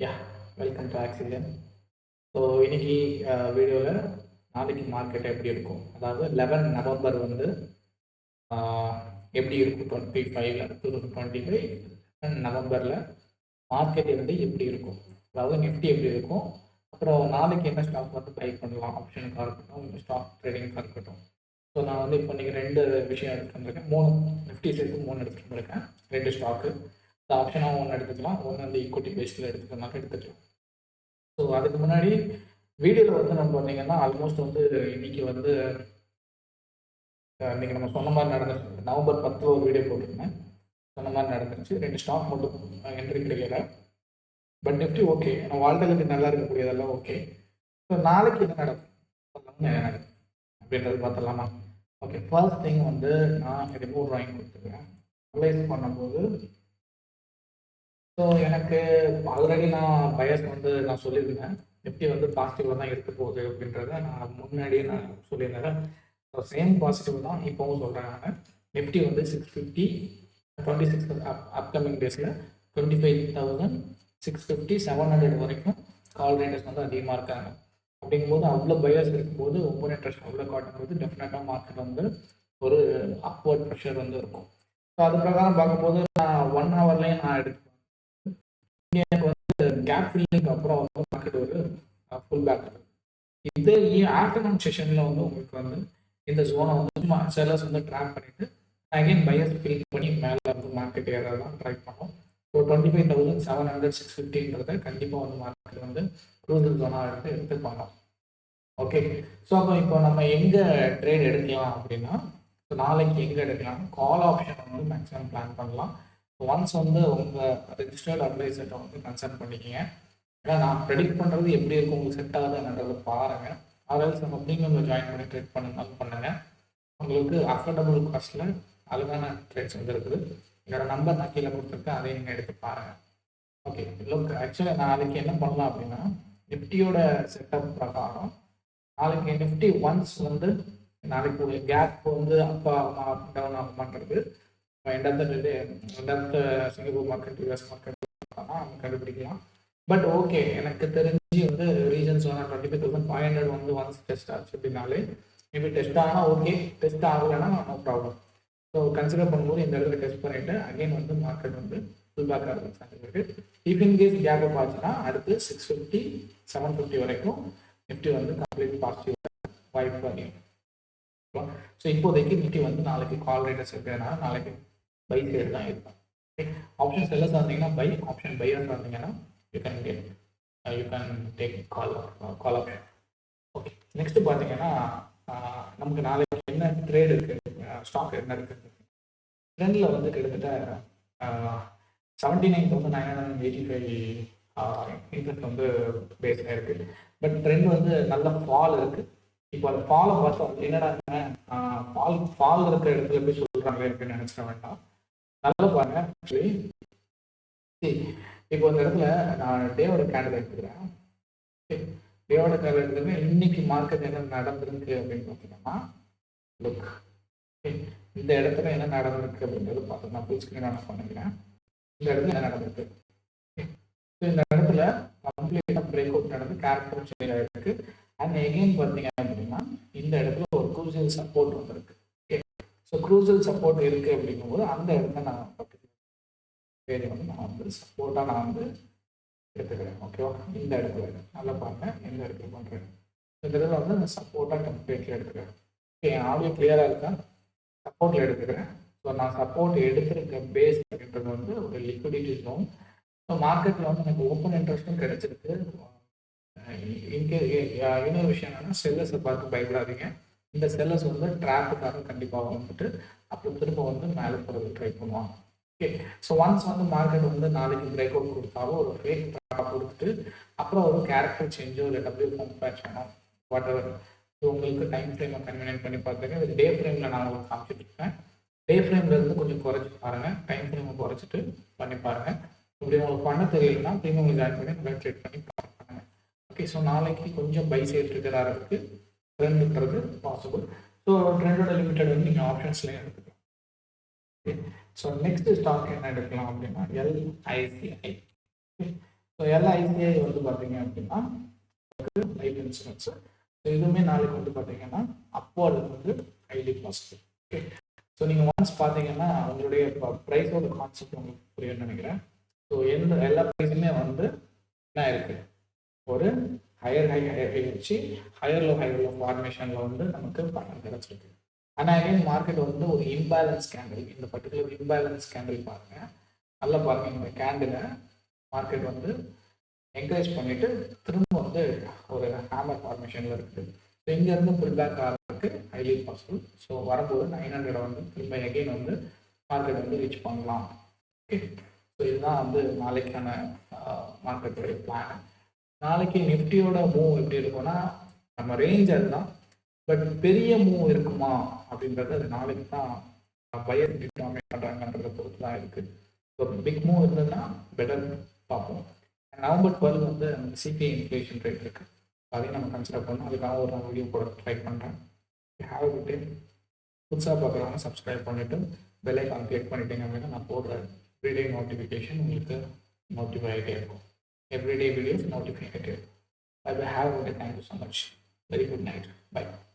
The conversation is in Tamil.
Yeah welcome to oxygen. So இன்னைக்கு வீடியோவில் நாளைக்கு மார்க்கெட் எப்படி இருக்கும், அதாவது 11 நவம்பர் வந்து எப்படி இருக்கும் 2025 நவம்பரில் மார்க்கெட் வந்து எப்படி இருக்கும், அதாவது நிஃப்டி எப்படி இருக்கும், அப்புறம் நாளைக்கு என்ன ஸ்டாக் வந்து பை பண்ணலாம், ஆப்ஷனுக்காக இருக்கட்டும் இல்லை ஸ்டாக் ட்ரேடிங்காக இருக்கட்டும். ஸோ நான் வந்து இப்போ நீங்கள் ரெண்டு விஷயம் எடுத்துகிட்டு வந்திருக்கேன், 3 நிஃப்டி சேர்த்து 3 எடுத்துகிட்டு வந்திருக்கேன். 2 ஸ்டாக்கு ஆப்ஷனாக ஒன்று எடுத்துக்கலாம், ஒன்று வந்து ஈக்விட்டி பேஸில் எடுத்துக்கலாம் எடுத்துக்கலாம். ஸோ அதுக்கு முன்னாடி வீடியோவில் வந்து நம்ம பார்த்தீங்கன்னா ஆல்மோஸ்ட் வந்து இன்னைக்கு வந்து இன்னைக்கு நம்ம சொன்ன மாதிரி நடந்துருச்சு. நவம்பர் 10 ஒரு வீடியோ போட்டிருந்தேன், சொன்ன மாதிரி நடந்துருச்சு. 2 ஸ்டாக் மட்டும் என்ட்ரி கிடைக்கல. பட் நிஃப்டி ஓகே, நம்ம வால்டாலிட்டி நல்லா இருக்கக்கூடியதெல்லாம் ஓகே. ஸோ நாளைக்கு என்ன நடக்கும் அப்படின்றது பார்த்துடலாமா? ஓகே, ஃபர்ஸ்ட் திங் வந்து நான் ரிமூவ் ட்ராயிங் கொடுத்துருக்கேன். அனலைஸ் பண்ணும்போது ஸோ எனக்கு ஆல்ரெடி நான் பயஸ் வந்து நான் சொல்லியிருந்தேன், நிஃப்டி வந்து பாசிட்டிவாக தான் இருக்க போகுது அப்படின்றத நான் முன்னாடியே நான் சொல்லியிருந்தேன். ஸோ சேம் பாசிட்டிவ் தான் இப்போவும் சொல்கிறேன். நான் நிஃப்டி வந்து 650 26 அப்கமிங் டேஸில் 25,650 700 வரைக்கும் கால் ரேட்டர்ஸ் வந்து அதிகமாக இருக்காங்க. அப்படிங்கும்போது அவ்வளோ பயஸ் இருக்கும்போது ஓப்பன் இன்ட்ரெஸ்ட் அவ்வளோ காட்டும்போது டெஃபினட்டாக மார்க்கெட் வந்து ஒரு அப்வர்ட் ப்ரெஷர் வந்து இருக்கும். ஸோ அது பிரகாரம் பார்க்கும்போது நான் 1 ஹவர்லேயும் நான் எடுத்து எனக்கு வந்து கேப் ஃபில்லிங்க்கு அப்புறம் வந்து மார்க்கெட் ஒரு ஃபுல் பேக் இருக்குது. இது ஆஃப்டர்நூன் செஷனில் வந்து உங்களுக்கு வந்து இந்த ஜோனை வந்து செல்லர்ஸ் வந்து ட்ராக் பண்ணிவிட்டு அகைன் பையர்ஸ் ஃபில் பண்ணி மேலே வந்து மார்க்கெட் ஏறதான் ட்ரை பண்ணோம். ஸோ 25,700 650 கண்டிப்பாக வந்து மார்க்கெட் வந்து க்ரூசல் ஜோனாக எடுத்துப்பாங்க. ஓகே, ஸோ அப்போ இப்போ நம்ம எங்கே ட்ரேட் எடுக்கலாம் அப்படின்னா, ஸோ நாளைக்கு எங்கே எடுக்கலாம், கால் ஆப்ஷன் வந்து மேக்ஸிமம் பிளான் பண்ணலாம். ஒன்ஸ் வந்து உங்கள் ரெஜிஸ்டர்ட் அட்வைசர்கிட்ட வந்து கன்சல்ட் பண்ணிக்கிங்க. ஏன்னா நான் ப்ரெடிக்ட் பண்ணுறது எப்படி இருக்கும், உங்களுக்கு செட் ஆகுதுன்றதை பாருங்கள். அதனால் நம்ம ப்ரீமியமில் ஜாயின் பண்ணி ட்ரேட் பண்ணாலும் பண்ணுங்கள். உங்களுக்கு அஃபோர்டபுள் காஸ்ட்டில் அழகான ட்ரேட்ஸ் வந்து இருக்குது. என்னோட நம்பர் நான் கீழே கொடுத்துருக்கேன், அதையும் நீங்கள் எடுத்து பாருங்கள். ஓகே, லுக் ஆக்சுவலாக நாளைக்கு என்ன பண்ணலாம் அப்படின்னா, நிஃப்டியோட செட்டப் பிரகாரம் நாளைக்கு நிஃப்டி ஒன்ஸ் வந்து நாளைக்கு ஒரு கேப் வந்து அப்பா டவுன் ஆக மாட்டேறது end of the day, end of the Singapore market US market நம்ம கண்டுபிடிக்கலாம். பட் ஓகே, எனக்கு தெரிஞ்சு வந்து ரீசன்ஸ் வந்து 25,500 வந்து ஒன்ஸ் டெஸ்ட் ஆச்சு அப்படின்னாலே மேபி டெஸ்ட் ஆனால் ஓகே, டெஸ்ட் ஆகலைன்னா நோ ப்ராப்ளம். ஸோ கன்சிடர் பண்ணும்போது இந்த இடத்துல டெஸ்ட் பண்ணிவிட்டு அகைன் வந்து மார்க்கெட் வந்து ஃபுல் பேக் ஆரம்பிச்சாங்க. இஃப் இன்கேஸ் கேப் அப் ஆச்சுன்னா அடுத்து 650 750 வரைக்கும் நிஃப்டி வந்து கம்ப்ளீட் பாசிட்டிவ் வாய்ப்பு அதிகம். ஸோ இப்போதைக்கு நிஃப்டி வந்து நாளைக்கு கால் ரேட்டர்ஸ் இருக்கிறதுனால நாளைக்கு பை சைடு தான் இருக்கும். ஆப்ஷன் செல்லர்ஸ் இருந்தீங்கன்னா பை, ஆப்ஷன் பையர்ஸ் இருந்தீங்கன்னா you can take call option. Okay, next பார்த்தீங்கன்னா நமக்கு நாளைக்கு என்ன ட்ரேட் இருக்குது, ஸ்டாக் என்ன இருக்குது. ட்ரெண்டில் வந்து கிட்டத்தட்ட 79,985 இன்ட்ரெஸ்ட் வந்து பேஸாக இருக்குது. பட் ட்ரெண்ட் வந்து நல்ல ஃபால் இருக்குது. இப்போ அந்த ஃபாலை பார்த்தோம், என்னடா ஃபால் இருக்கிற இடத்துல போய் சொல்கிறாங்களே அப்படின்னு நினச்சிட வேண்டாம். நல்லா பாருங்க. ஆக்சுவலி இப்போ இந்த இடத்துல நான் டேவோட கேண்டில் எடுத்துக்கிறேன். டேவோட கேண்டில் எடுத்துக்கிறேன். இன்னைக்கு மார்க்கெட் என்ன நடந்திருக்கு அப்படின்னு பார்த்தீங்கன்னா, லுக் இந்த இடத்துல என்ன நடந்திருக்கு அப்படின்றது பார்த்து நான் ஃபுல் ஸ்க்ரீன் ஆன் பண்ணிக்கிறேன். இந்த இடத்துல என்ன நடந்திருக்கு, இந்த இடத்துல கம்ப்ளீட்டாக பிரேக் அவுட் நடந்து கேரக்டர் சேஞ்ச் ஆகிருக்கு. அண்ட் எகெயின் பார்த்தீங்க அப்படின்னா இந்த இடத்துல ஒரு க்ரூசியல் சப்போர்ட் வந்துருக்கு. ஸோ க்ரூசல் சப்போர்ட் இருக்குது அப்படிங்கும்போது அந்த இடத்த நான் பேர் வந்து நான் வந்து சப்போர்ட்டாக நான் வந்து எடுத்துக்கிறேன். ஓகேவா, இந்த இடத்துல நல்லா பாருங்கள், எந்த இடத்துல பண்ணுறேன், இந்த இடத்துல வந்து நான் சப்போர்ட்டாக கம்ப்ளீட்டில் எடுத்துக்கிறேன். ஓகே, என் ஆடியோ கிளியராக இருக்கா? சப்போர்ட்டில் எடுத்துக்கிறேன். ஸோ நான் சப்போர்ட் எடுத்துருக்க பேஸ் அப்படின்றது வந்து ஒரு லிக்விடிட்டி ஜோன். ஸோ மார்க்கெட்டில் வந்து எனக்கு ஓப்பன் இன்ட்ரெஸ்ட்டும் கிடைச்சிருக்கு. இன்னொரு விஷயம் என்னென்னா, செல்லர்ஸை பார்த்து பயப்படாதீங்க. இந்த செல்லர்ஸ் வந்து ட்ராப்புக்காக கண்டிப்பாக வந்துட்டு அப்புறம் திரும்ப வந்து மேலே போகிறது ட்ரை பண்ணுவாங்க. ஓகே, ஸோ ஒன்ஸ் வந்து மார்க்கெட் வந்து நாளைக்கு பிரேக் அவுட் கொடுத்தாலும் ஒரு ஃபேக் ட்ராப் கொடுத்துட்டு அப்புறம் ஒரு கேரக்டர் சேஞ்சோ இல்லை டபிள்யூ ஃபார்ம் பேட்சனோ வாட் எவர். ஸோ உங்களுக்கு டைம் ஃப்ரேமை கன்வீனியன்ட் பண்ணி பார்த்துங்க. இது டே ஃப்ரேமில் நான் உங்களுக்கு காமிச்சிட்டு இருக்கேன். டே ஃப்ரேமில் இருந்து கொஞ்சம் குறைச்சி பாருங்கள், டைம் ஃப்ரேமை குறைச்சிட்டு பண்ணி பாருங்கள். இப்படி உங்களுக்கு பண்ண தெரியலன்னா ப்ரீமியம் ஜாயின் பண்ணி நல்லா ட்ரேட் பண்ணி பாருங்கள். ஓகே, ஸோ நாளைக்கு கொஞ்சம் பை சைடு ட்ரிகர் ஆகிறதுக்கு ட்ரெண்டுன்றது பாசிபிள். ஸோ ட்ரெண்டோட லிமிட்டட் வந்து நீங்கள் ஆப்ஷன்ஸ்லேயும் எடுத்துக்கலாம். ஓகே, ஸோ நெக்ஸ்ட் ஸ்டாக் என்ன எடுக்கலாம் அப்படின்னா எல்ஐசிஐ. எல்ஐசிஐ வந்து பார்த்தீங்க அப்படின்னா லைஃப் இன்சூரன்ஸ். ஸோ இதுவுமே நாளைக்கு வந்து பார்த்தீங்கன்னா அப்போது வந்து ஹைலி பாசிட்டிவ். ஓகே, ஸோ நீங்கள் ஒன்ஸ் பார்த்தீங்கன்னா உங்களுடைய ப்ரைஸோட கான்செப்ட் உங்களுக்கு புரியும்னு நினைக்கிறேன். ஸோ எல்லா ப்ரைஸுமே வந்து என்ன இருக்குது, ஒரு ஹையர் ஹை வச்சு ஹையர் லோ ஃபார்மேஷனில் வந்து நமக்கு பணம் கிடச்சிருக்கு. ஆனால் அகைன் மார்க்கெட் வந்து ஒரு இம்பேலன்ஸ் கேண்டில், இந்த பர்டிகுலர் இம்பேலன்ஸ் கேண்டில் பாருங்கள், நல்லா பாருங்கள். இந்த கேண்டில் மார்க்கெட் வந்து என்கரேஜ் பண்ணிவிட்டு திரும்ப வந்து ஒரு ஹேமர் ஃபார்மேஷனில் இருக்குது. ஸோ இங்கேருந்து புல் பேக் ஆகிறதுக்கு ஹைலி பாசிபிள். ஸோ வரும்போது 900 வந்து திரும்ப எகெயின் வந்து மார்க்கெட் வந்து ரீச் பண்ணலாம். ஓகே, ஸோ இதுதான் வந்து நாளைக்கான மார்க்கெட்டுடைய பிளான். நாளைக்கு நிஃப்டியோட மூவ் எப்படி இருக்கும்னா, நம்ம ரேஞ்ச் அதுதான், பட் பெரிய மூவ் இருக்குமா அப்படின்றது அது நாளைக்கு தான் பையர் டிட்டர்மைன் பண்ணுறாங்கன்றதை பொறுத்து தான் இருக்குது. ஸோ பிக் மூவ் இருந்ததுன்னா பெட்டர் பார்ப்போம். நவம்பர் 12 வந்து நமக்கு சிபிஐ இன்ஃப்ளேஷன் ரேட் இருக்குது, அதையும் நம்ம கன்சிடர் பண்ணோம். அதுக்காக ஒரு வீடியோ போட ட்ரை பண்ணுறேன். Have a good day. புதுசாக பார்க்குறவங்க சப்ஸ்கிரைப் பண்ணிவிட்டு பெல் ஐக்கான் கிளிக் பண்ணிட்டீங்க அப்படின்னா நான் போடுற எவ்ரிடே நோட்டிஃபிகேஷன் உங்களுக்கு நோட்டிஃபை ஆகிட்டே இருக்கும். எவ்ரிடே வீடியோஸ் நோட்டிஃபை ஆகிட்டே இருக்கும். I will have a good. Thank you so much. Very good night. Bye.